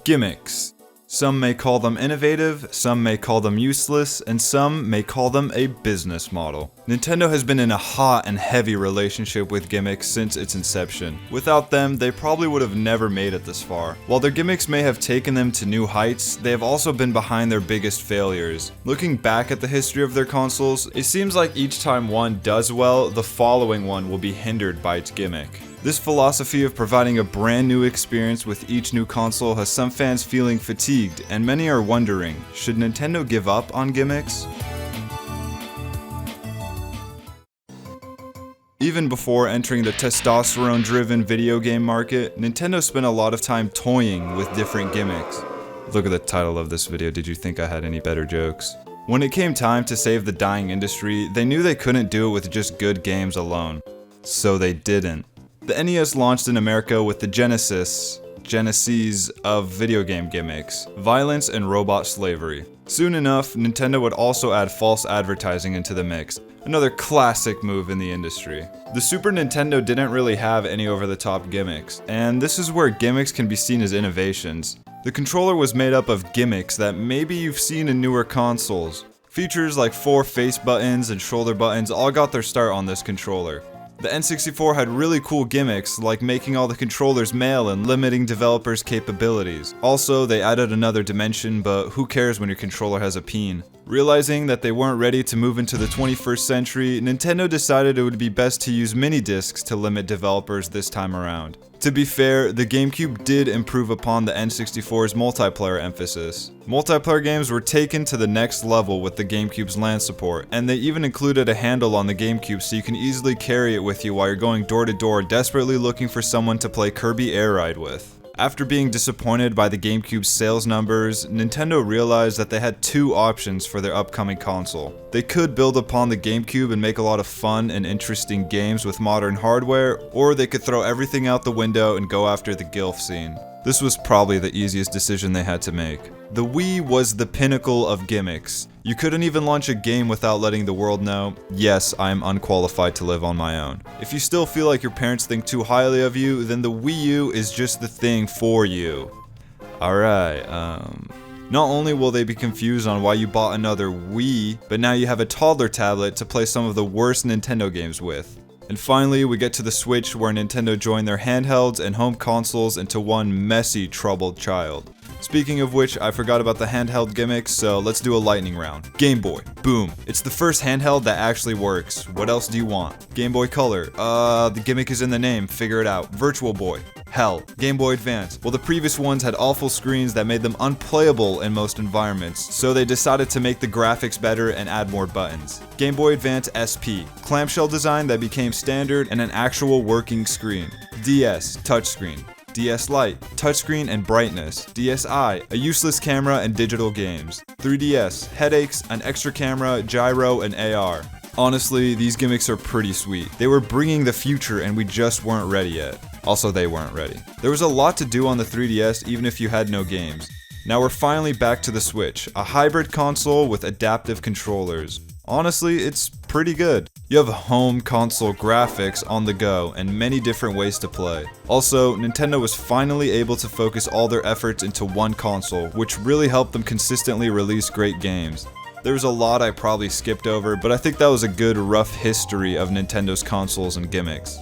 Gimmicks. Some may call them innovative, some may call them useless, and some may call them a business model. Nintendo has been in a hot and heavy relationship with gimmicks since its inception. Without them, they probably would have never made it this far. While their gimmicks may have taken them to new heights, they have also been behind their biggest failures. Looking back at the history of their consoles, it seems like each time one does well, the following one will be hindered by its gimmick. This philosophy of providing a brand new experience with each new console has some fans feeling fatigued, and many are wondering, should Nintendo give up on gimmicks? Even before entering the testosterone-driven video game market, Nintendo spent a lot of time toying with different gimmicks. Look at the title of this video, did you think I had any better jokes? When it came time to save the dying industry, they knew they couldn't do it with just good games alone. So they didn't. The NES launched in America with the genesis of video game gimmicks, violence and robot slavery. Soon enough, Nintendo would also add false advertising into the mix, another classic move in the industry. The Super Nintendo didn't really have any over-the-top gimmicks, and this is where gimmicks can be seen as innovations. The controller was made up of gimmicks that maybe you've seen in newer consoles. Features like 4 face buttons and shoulder buttons all got their start on this controller. The N64 had really cool gimmicks, like making all the controllers male and limiting developers' capabilities. Also, they added another dimension, but who cares when your controller has a peen? Realizing that they weren't ready to move into the 21st century, Nintendo decided it would be best to use mini-discs to limit developers this time around. To be fair, the GameCube did improve upon the N64's multiplayer emphasis. Multiplayer games were taken to the next level with the GameCube's LAN support, and they even included a handle on the GameCube so you can easily carry it with you while you're going door to door desperately looking for someone to play Kirby Air Ride with. After being disappointed by the GameCube's sales numbers, Nintendo realized that they had 2 options for their upcoming console. They could build upon the GameCube and make a lot of fun and interesting games with modern hardware, or they could throw everything out the window and go after the GILF scene. This was probably the easiest decision they had to make. The Wii was the pinnacle of gimmicks. You couldn't even launch a game without letting the world know, yes, I am unqualified to live on my own. If you still feel like your parents think too highly of you, then the Wii U is just the thing for you. Alright, not only will they be confused on why you bought another Wii, but now you have a toddler tablet to play some of the worst Nintendo games with. And finally, we get to the Switch, where Nintendo joined their handhelds and home consoles into one messy, troubled child. Speaking of which, I forgot about the handheld gimmicks, so let's do a lightning round. Game Boy. Boom. It's the first handheld that actually works. What else do you want? Game Boy Color. The gimmick is in the name. Figure it out. Virtual Boy. Hell. Game Boy Advance. Well, the previous ones had awful screens that made them unplayable in most environments, so they decided to make the graphics better and add more buttons. Game Boy Advance SP. Clamshell design that became standard and an actual working screen. DS. Touchscreen. DS Lite, touchscreen and brightness. DSi, a useless camera and digital games. 3DS, headaches, an extra camera, gyro, and AR. Honestly, these gimmicks are pretty sweet. They were bringing the future and we just weren't ready yet. Also, they weren't ready. There was a lot to do on the 3DS even if you had no games. Now we're finally back to the Switch, a hybrid console with adaptive controllers. Honestly, it's pretty good. You have home console graphics on the go and many different ways to play. Also, Nintendo was finally able to focus all their efforts into one console, which really helped them consistently release great games. There was a lot I probably skipped over, but I think that was a good rough history of Nintendo's consoles and gimmicks.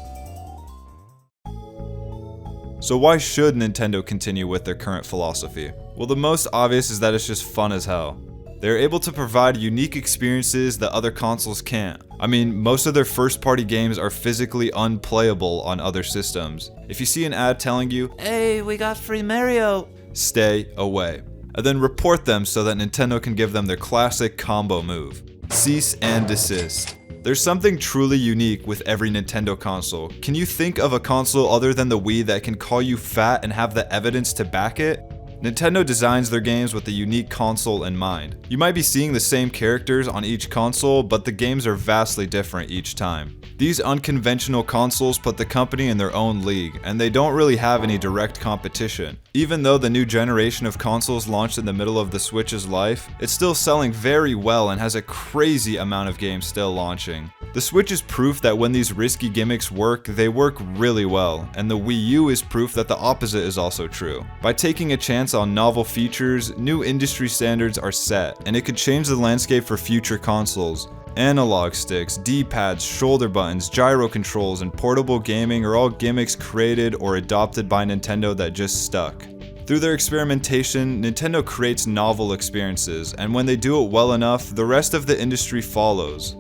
So why should Nintendo continue with their current philosophy? Well, the most obvious is that it's just fun as hell. They're able to provide unique experiences that other consoles can't. I mean, most of their first-party games are physically unplayable on other systems. If you see an ad telling you, "Hey, we got free Mario," stay away. And then report them so that Nintendo can give them their classic combo move. Cease and desist. There's something truly unique with every Nintendo console. Can you think of a console other than the Wii that can call you fat and have the evidence to back it? Nintendo designs their games with a unique console in mind. You might be seeing the same characters on each console, but the games are vastly different each time. These unconventional consoles put the company in their own league, and they don't really have any direct competition. Even though the new generation of consoles launched in the middle of the Switch's life, it's still selling very well and has a crazy amount of games still launching. The Switch is proof that when these risky gimmicks work, they work really well, and the Wii U is proof that the opposite is also true. By taking a chance on novel features, new industry standards are set, and it could change the landscape for future consoles. Analog sticks, D-pads, shoulder buttons, gyro controls, and portable gaming are all gimmicks created or adopted by Nintendo that just stuck. Through their experimentation, Nintendo creates novel experiences, and when they do it well enough, the rest of the industry follows.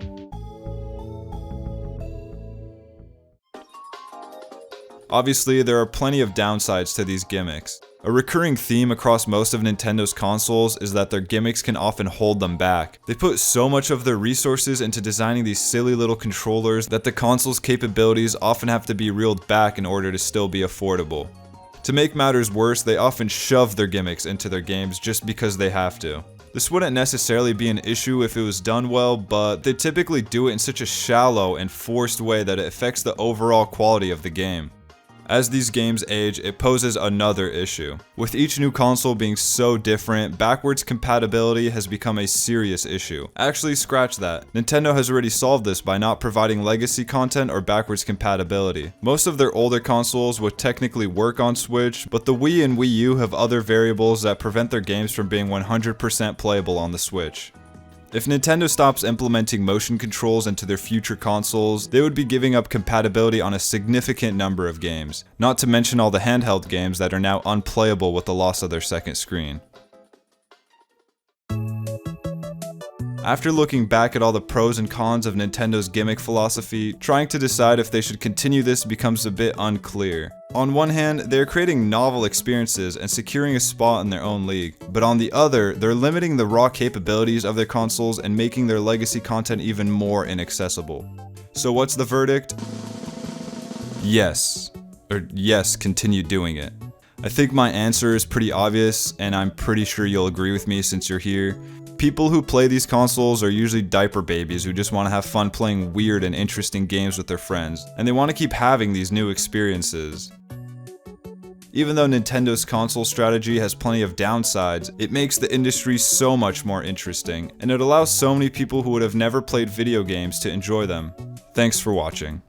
Obviously, there are plenty of downsides to these gimmicks. A recurring theme across most of Nintendo's consoles is that their gimmicks can often hold them back. They put so much of their resources into designing these silly little controllers that the console's capabilities often have to be reeled back in order to still be affordable. To make matters worse, they often shove their gimmicks into their games just because they have to. This wouldn't necessarily be an issue if it was done well, but they typically do it in such a shallow and forced way that it affects the overall quality of the game. As these games age, it poses another issue. With each new console being so different, backwards compatibility has become a serious issue. Actually, scratch that. Nintendo has already solved this by not providing legacy content or backwards compatibility. Most of their older consoles would technically work on Switch, but the Wii and Wii U have other variables that prevent their games from being 100% playable on the Switch. If Nintendo stops implementing motion controls into their future consoles, they would be giving up compatibility on a significant number of games, not to mention all the handheld games that are now unplayable with the loss of their second screen. After looking back at all the pros and cons of Nintendo's gimmick philosophy, trying to decide if they should continue this becomes a bit unclear. On one hand, they're creating novel experiences and securing a spot in their own league, but on the other, they're limiting the raw capabilities of their consoles and making their legacy content even more inaccessible. So what's the verdict? Yes. Yes, continue doing it. I think my answer is pretty obvious, and I'm pretty sure you'll agree with me since you're here. People who play these consoles are usually diaper babies who just want to have fun playing weird and interesting games with their friends, and they want to keep having these new experiences. Even though Nintendo's console strategy has plenty of downsides, it makes the industry so much more interesting, and it allows so many people who would have never played video games to enjoy them. Thanks for watching.